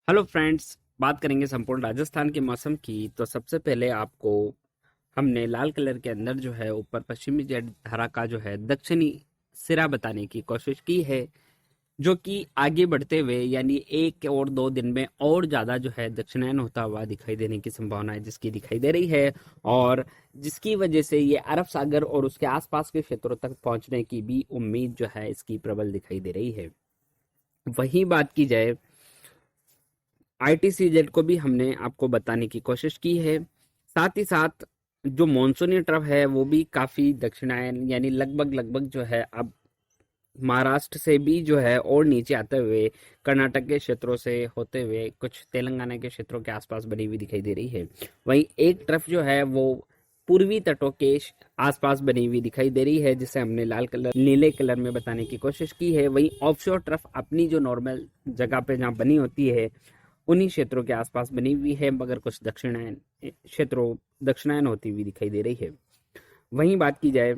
Hello friends, बात करेंगे संपूर्ण राजस्थान के मौसम की। तो सबसे पहले आपको हमने लाल कलर के अंदर जो है ऊपर पश्चिमी जेट धारा का जो है दक्षिणी सिरा बताने की कोशिश की है, जो कि आगे बढ़ते हुए यानी 1 और 2 दिन में और ज्यादा जो है दक्षिणायन होता हुआ दिखाई देने की संभावना है, जिसकी दिखाई दे रही है। और जिसकी वजह से ये अरब सागर और उसके आसपास के क्षेत्रों तक पहुंचने की भी उम्मीद जो है इसकी प्रबल दिखाई दे रही है। वहीं बात की जाए आईटीसीजेड को भी हमने आपको बताने की कोशिश की है। साथ ही साथ जो मॉनसूनी ट्रफ है वो भी काफी दक्षिणायन यानी लगभग लगभग जो है अब महाराष्ट्र से भी जो है और नीचे आते हुए कर्नाटक के क्षेत्रों से होते हुए कुछ तेलंगाना के क्षेत्रों के आसपास बनी हुई दिखाई दे रही है। वहीं एक ट्रफ जो है वो पूर्वी तटों के आसपास बनी हुई दिखाई दे रही है, जिसे हमने लाल कलर नीले कलर में बताने की कोशिश की है। वहीं ऑफशोर ट्रफ अपनी जो नॉर्मल जगह पे जहाँ बनी होती है उन्हीं क्षेत्रों के आसपास बनी हुई है, मगर कुछ दक्षिणायन क्षेत्रों दक्षिणायन होती हुई दिखाई दे रही है। वहीं बात की जाए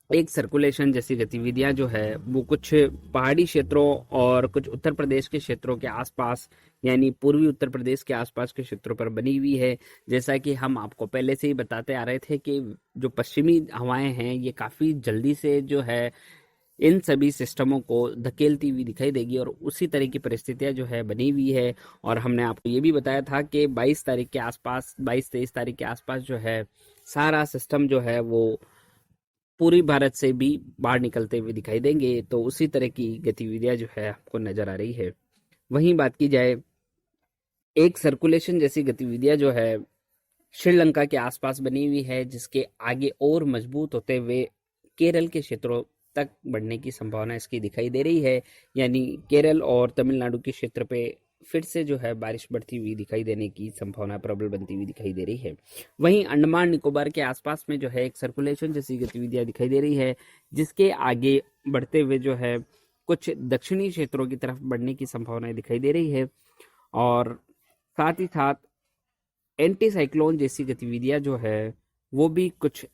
एक सर्कुलेशन जैसी गतिविधियां जो है वो कुछ पहाड़ी क्षेत्रों और कुछ उत्तर प्रदेश के क्षेत्रों के आसपास यानी पूर्वी उत्तर प्रदेश के आसपास के क्षेत्रों पर बनी हुई है। जैसा कि हम आपको पहले से ही बताते आ रहे थे कि जो पश्चिमी हवाएं हैं ये काफी जल्दी से जो है इन सभी सिस्टमों को धकेलती हुई दिखाई देगी और उसी तरह की परिस्थितियां जो है बनी हुई है। और हमने आपको ये भी बताया था कि 22 तारीख के आसपास 22-23 तारीख के आसपास जो है सारा सिस्टम जो है वो पूरी भारत से भी बाहर निकलते हुए दिखाई देंगे। तो उसी तरह की गतिविधियां जो है आपको नजर आ रही है। वहीं बात की जाए एक सर्कुलेशन जैसी गतिविधियां जो है श्रीलंका के आसपास बनी हुई है, जिसके आगे और मजबूत होते हुए केरल के क्षेत्रों तक बढ़ने की संभावना इसकी दिखाई दे रही है। यानी केरल और तमिलनाडु के क्षेत्र पे फिर से जो है बारिश बढ़ती हुई दिखाई देने की संभावना प्रबल बनती हुई दिखाई दे रही है। वहीं अंडमान निकोबार के आसपास में जो है एक सर्कुलेशन जैसी गतिविधियां दिखाई दे रही है, जिसके आगे बढ़ते हुए जो है कुछ दक्षिणी क्षेत्रों की तरफ बढ़ने की संभावनाएं दिखाई दे रही है। और साथ ही साथ एंटी साइक्लोन जैसी गतिविधियां जो है वो भी कुछ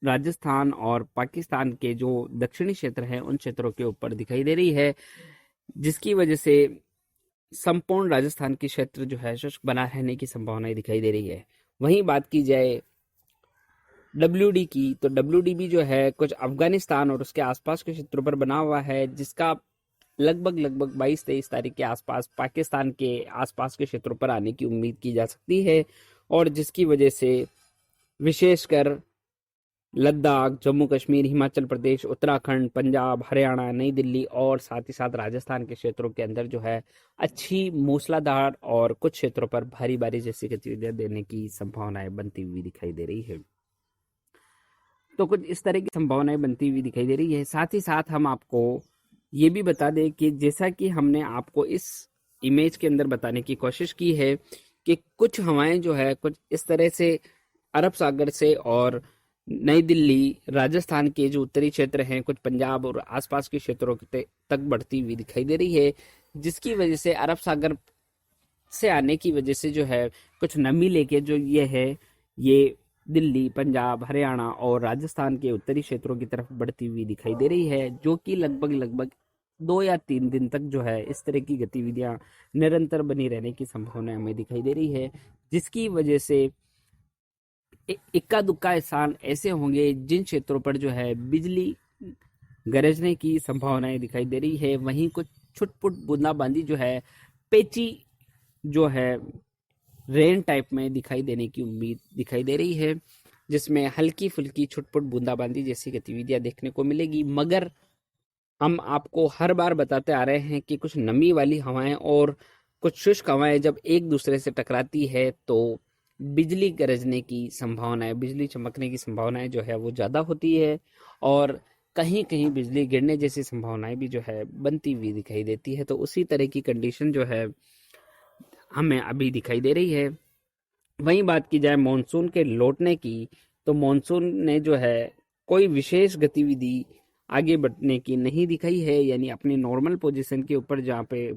राजस्थान और पाकिस्तान के जो दक्षिणी क्षेत्र हैं उन क्षेत्रों के ऊपर दिखाई दे रही है, जिसकी वजह से संपूर्ण राजस्थान की क्षेत्र जो है शुष्क बना रहने की संभावनाएं दिखाई दे रही है। वहीं बात की जाए डब्ल्यूडी की, तो डब्ल्यूडी भी जो है कुछ अफगानिस्तान और उसके आसपास के क्षेत्रों पर बना हुआ है, जिसका लगभग लगभग 22-23 तारीख के आसपास पाकिस्तान के आसपास के क्षेत्रों पर आने की उम्मीद की जा सकती है। और जिसकी वजह से विशेषकर लद्दाख, जम्मू कश्मीर, हिमाचल प्रदेश, उत्तराखंड, पंजाब, हरियाणा, नई दिल्ली और साथ ही साथ राजस्थान के क्षेत्रों के अंदर जो है अच्छी मूसलाधार और कुछ क्षेत्रों पर भारी बारिश जैसी गतिविधियां देने की संभावनाएं बनती हुई दिखाई दे रही है। तो कुछ इस तरह की संभावनाएं बनती हुई दिखाई दे रही है। साथ ही साथ हम आपको ये भी बता दें कि जैसा कि हमने आपको इस इमेज के अंदर बताने की कोशिश की है कि कुछ हवाएं जो है कुछ इस तरह से अरब सागर से और नई दिल्ली, राजस्थान के जो उत्तरी क्षेत्र हैं, कुछ पंजाब और आसपास के क्षेत्रों तक बढ़ती हुई दिखाई दे रही है, जिसकी वजह से अरब सागर से आने की वजह से जो है कुछ नमी लेके जो ये है ये दिल्ली, पंजाब, हरियाणा और राजस्थान के उत्तरी क्षेत्रों की तरफ बढ़ती हुई दिखाई दे रही है, जो कि लगभग लगभग 2 या 3 दिन तक जो है इस तरह की गतिविधियां निरंतर बनी रहने की संभावना हमें दिखाई दे रही है। जिसकी वजह से इक्का दुक्का स्थान ऐसे होंगे जिन क्षेत्रों पर जो है बिजली गरजने की संभावनाएं दिखाई दे रही है। वहीं कुछ छुटपुट बूंदाबांदी जो है पेची जो है रेन टाइप में दिखाई देने की उम्मीद दिखाई दे रही है, जिसमें हल्की फुल्की छुटपुट बूंदाबांदी जैसी गतिविधियां देखने को मिलेगी। मगर हम आपको हर बार बताते आ रहे हैं कि कुछ नमी वाली हवाएं और कुछ शुष्क हवाएं जब एक दूसरे से टकराती है तो बिजली गरजने की संभावनाएं, बिजली चमकने की संभावनाएं जो है वो ज़्यादा होती है और कहीं कहीं बिजली गिरने जैसी संभावनाएं भी जो है बनती हुई दिखाई देती है। तो उसी तरह की कंडीशन जो है हमें अभी दिखाई दे रही है। वहीं बात की जाए मॉनसून के लौटने की, तो मॉनसून ने जो है कोई विशेष गतिविधि आगे बढ़ने की नहीं दिखाई है, यानी अपनी नॉर्मल पोजीशन के ऊपर जहाँ पे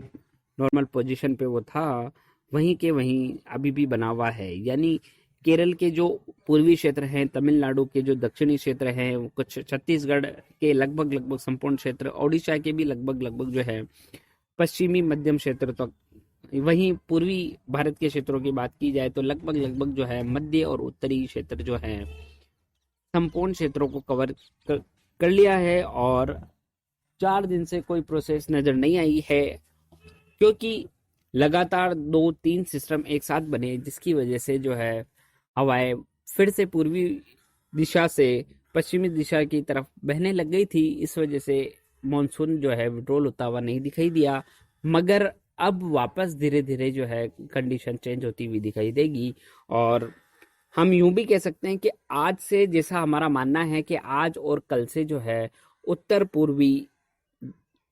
नॉर्मल पोजीशन पे वो था वहीं के वहीं अभी भी बना हुआ है। यानी केरल के जो पूर्वी क्षेत्र हैं, तमिलनाडु के जो दक्षिणी क्षेत्र हैं, कुछ छत्तीसगढ़ के लगभग लगभग संपूर्ण क्षेत्र, ओडिशा के भी लगभग लगभग जो है पश्चिमी मध्यम क्षेत्र तक वहीं पूर्वी भारत के क्षेत्रों की बात की जाए तो लगभग लगभग जो है मध्य और उत्तरी क्षेत्र जो है संपूर्ण क्षेत्रों को कवर कर लिया है। और 4 दिन से कोई प्रोसेस नजर नहीं आई है, क्योंकि लगातार 2-3 सिस्टम एक साथ बने, जिसकी वजह से जो है हवाएं फिर से पूर्वी दिशा से पश्चिमी दिशा की तरफ बहने लग गई थी। इस वजह से मॉनसून जो है विड्रॉल होता हुआ नहीं दिखाई दिया, मगर अब वापस धीरे धीरे जो है कंडीशन चेंज होती हुई दिखाई देगी। और हम यूं भी कह सकते हैं कि आज से, जैसा हमारा मानना है कि आज और कल से जो है उत्तर पूर्वी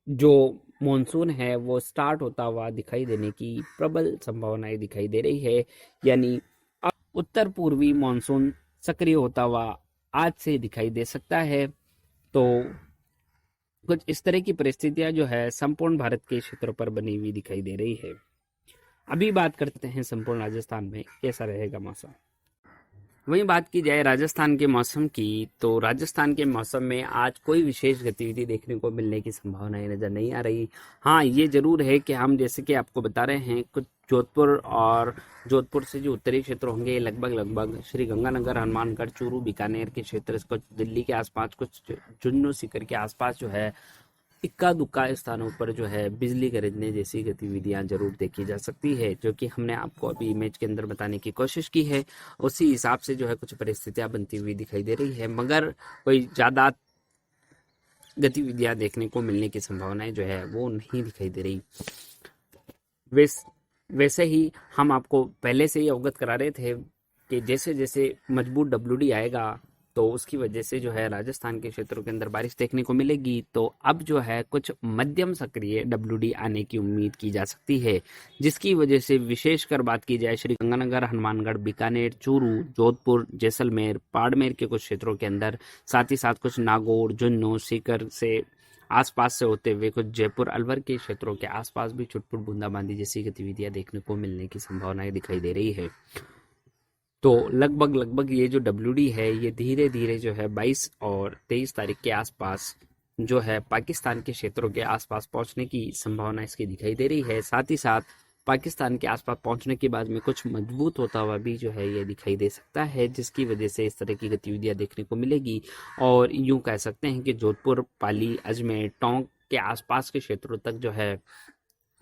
जो मॉनसून है वो स्टार्ट होता हुआ दिखाई देने की प्रबल संभावनाएं दिखाई दे रही है। यानी अब उत्तर पूर्वी मॉनसून सक्रिय होता हुआ आज से दिखाई दे सकता है। तो कुछ इस तरह की परिस्थितियां जो है संपूर्ण भारत के क्षेत्रों पर बनी हुई दिखाई दे रही है। अभी बात करते हैं संपूर्ण राजस्थान में कैसा रहेगा मौसम। वहीं बात की जाए राजस्थान के मौसम की, तो राजस्थान के मौसम में आज कोई विशेष गतिविधि देखने को मिलने की संभावनाएं नजर नहीं आ रही। हाँ, ये जरूर है कि हम जैसे कि आपको बता रहे हैं, कुछ जोधपुर से जो उत्तरी क्षेत्र होंगे लगभग लगभग श्री गंगानगर, हनुमानगढ़, चूरू, बीकानेर के क्षेत्र, कुछ दिल्ली के आसपास, कुछ झुंझुनू सीकर के आसपास जो है इक्का दुक्का स्थानों पर जो है बिजली गरजने जैसी गतिविधियां जरूर देखी जा सकती है, जो कि हमने आपको अभी इमेज के अंदर बताने की कोशिश की है। उसी हिसाब से जो है कुछ परिस्थितियां बनती हुई दिखाई दे रही है, मगर कोई ज्यादा गतिविधियां देखने को मिलने की संभावनाएं जो है वो नहीं दिखाई दे रही। वैसे ही हम आपको पहले से ही अवगत करा रहे थे कि जैसे जैसे मजबूत डब्ल्यूडी आएगा तो उसकी वजह से जो है राजस्थान के क्षेत्रों के अंदर बारिश देखने को मिलेगी। तो अब जो है कुछ मध्यम सक्रिय डब्ल्यूडी आने की उम्मीद की जा सकती है, जिसकी वजह से विशेषकर बात की जाए श्री गंगानगर, हनुमानगढ़, बीकानेर, चूरू, जोधपुर, जैसलमेर, बाड़मेर के कुछ क्षेत्रों के अंदर, साथ ही साथ कुछ नागौर, झुंझुनू, सीकर से आसपास से होते हुए कुछ जयपुर, अलवर के क्षेत्रों के आसपास भी छुटपुट बूंदाबांदी जैसी गतिविधियां देखने को मिलने की संभावनाएं दिखाई दे रही है। तो लगभग लगभग ये जो डब्ल्यूडी है ये धीरे धीरे जो है 22 और 23 तारीख के आसपास जो है पाकिस्तान के क्षेत्रों के आसपास पहुंचने की संभावना इसकी दिखाई दे रही है। साथ ही साथ पाकिस्तान के आसपास पहुंचने के बाद में कुछ मजबूत होता हुआ भी जो है ये दिखाई दे सकता है, जिसकी वजह से इस तरह की गतिविधियां देखने को मिलेगी। और यूं कह सकते हैं कि जोधपुर, पाली, अजमेर, टोंक के आसपास के क्षेत्रों तक जो है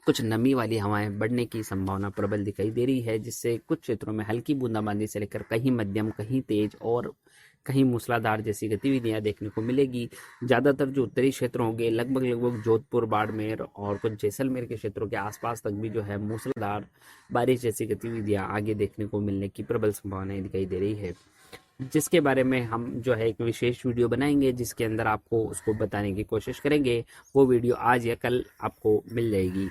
कुछ नमी वाली हवाएं बढ़ने की संभावना प्रबल दिखाई दे रही है, जिससे कुछ क्षेत्रों में हल्की बूंदाबांदी से लेकर कहीं मध्यम, कहीं तेज और कहीं मूसलाधार जैसी गतिविधियां देखने को मिलेगी। ज्यादातर जो उत्तरी क्षेत्र होंगे लगभग लगभग जोधपुर, बाड़मेर और कुछ जैसलमेर के क्षेत्रों के आसपास तक भी जो है मूसलाधार बारिश जैसी गतिविधियां आगे देखने को मिलने की प्रबल संभावनाएं दिखाई दे रही है, जिसके बारे में हम जो है एक विशेष वीडियो बनाएंगे, जिसके अंदर आपको उसको बताने की कोशिश करेंगे। वो वीडियो आज या कल आपको मिल जाएगी।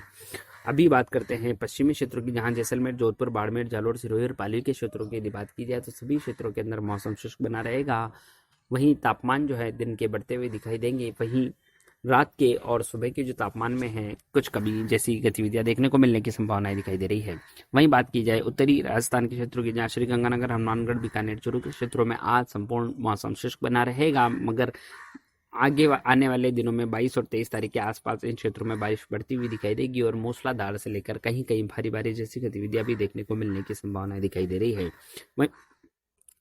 अभी बात करते हैं पश्चिमी क्षेत्रों की, जहां जैसलमेर, जोधपुर, बाड़मेर, जालोर, सिरोही और पाली के क्षेत्रों की यदि बात की जाए तो सभी क्षेत्रों के अंदर मौसम शुष्क बना रहेगा। वहीं तापमान जो है दिन के बढ़ते हुए दिखाई देंगे। वहीं रात के और सुबह के जो तापमान में है कुछ कभी जैसी गतिविधियां देखने को मिलने की संभावनाएं दिखाई दे रही है। वहीं बात की जाए उत्तरी राजस्थान के क्षेत्रों की, जहां श्री गंगानगर, हनुमानगढ़, बीकानेर, चूरू के क्षेत्रों में आज संपूर्ण मौसम शुष्क बना रहेगा, मगर आगे आने वाले दिनों में 22 और 23 तारीख के आसपास इन क्षेत्रों में बारिश बढ़ती हुई दिखाई देगी और मूसलाधार से लेकर कहीं कहीं भारी बारिश जैसी गतिविधियां भी देखने को मिलने की संभावनाएं दिखाई दे रही है।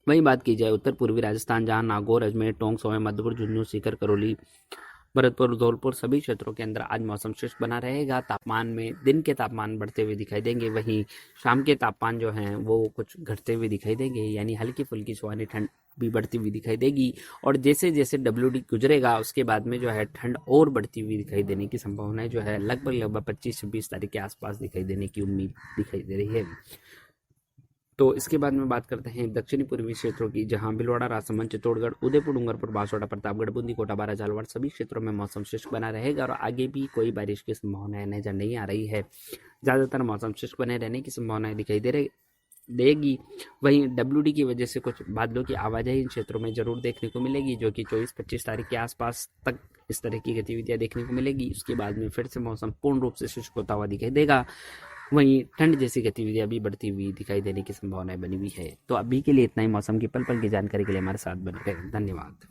वहीं बात की जाए उत्तर पूर्वी राजस्थान, जहां नागौर, अजमेर, टोंक, सोया, मधुपुर, झुंझुनू, सीकर, करौली, भरतपुर, धौलपुर सभी क्षेत्रों के अंदर आज मौसम शुष्क बना रहेगा। तापमान में दिन के तापमान बढ़ते हुए दिखाई देंगे, वहीं शाम के तापमान जो हैं वो कुछ घटते हुए दिखाई देंगे, यानी हल्की फुल्की सुहानी ठंड भी बढ़ती हुई दिखाई देगी। और जैसे जैसे डब्ल्यूडी गुजरेगा उसके बाद में जो है ठंड और बढ़ती हुई दिखाई देने की संभावना जो है लगभग लगभग 25-26 तारीख के आसपास दिखाई देने की उम्मीद दिखाई दे रही है। तो इसके बाद में बात करते हैं दक्षिणी पूर्वी क्षेत्रों की, जहां भीलवाड़ा, राजसमंद, चित्तौड़गढ़, उदयपुर, डूंगरपुर, बांसवाड़ा, प्रतापगढ़, बूंदी, कोटा, बारा, झालावाड़ सभी क्षेत्रों में मौसम शुष्क बना रहेगा और आगे भी कोई बारिश की संभावनाएं नजर नहीं आ रही है। ज्यादातर मौसम शुष्क बने रहने की संभावनाएं दिखाई देगी। वहीं डब्ल्यूडी की वजह से कुछ बादलों की आवाजाही इन क्षेत्रों में जरूर देखने को मिलेगी, जो कि 24-25 तारीख के आसपास तक इस तरह की गतिविधियां देखने को मिलेगी। उसके बाद में फिर से मौसम पूर्ण रूप से शुष्क होता हुआ दिखाई देगा। वहीं ठंड जैसी गतिविधियां भी बढ़ती हुई दिखाई देने की संभावनाएं बनी हुई है। तो अभी के लिए इतना ही। मौसम की पल पल की जानकारी के लिए हमारे साथ बने रहें। धन्यवाद।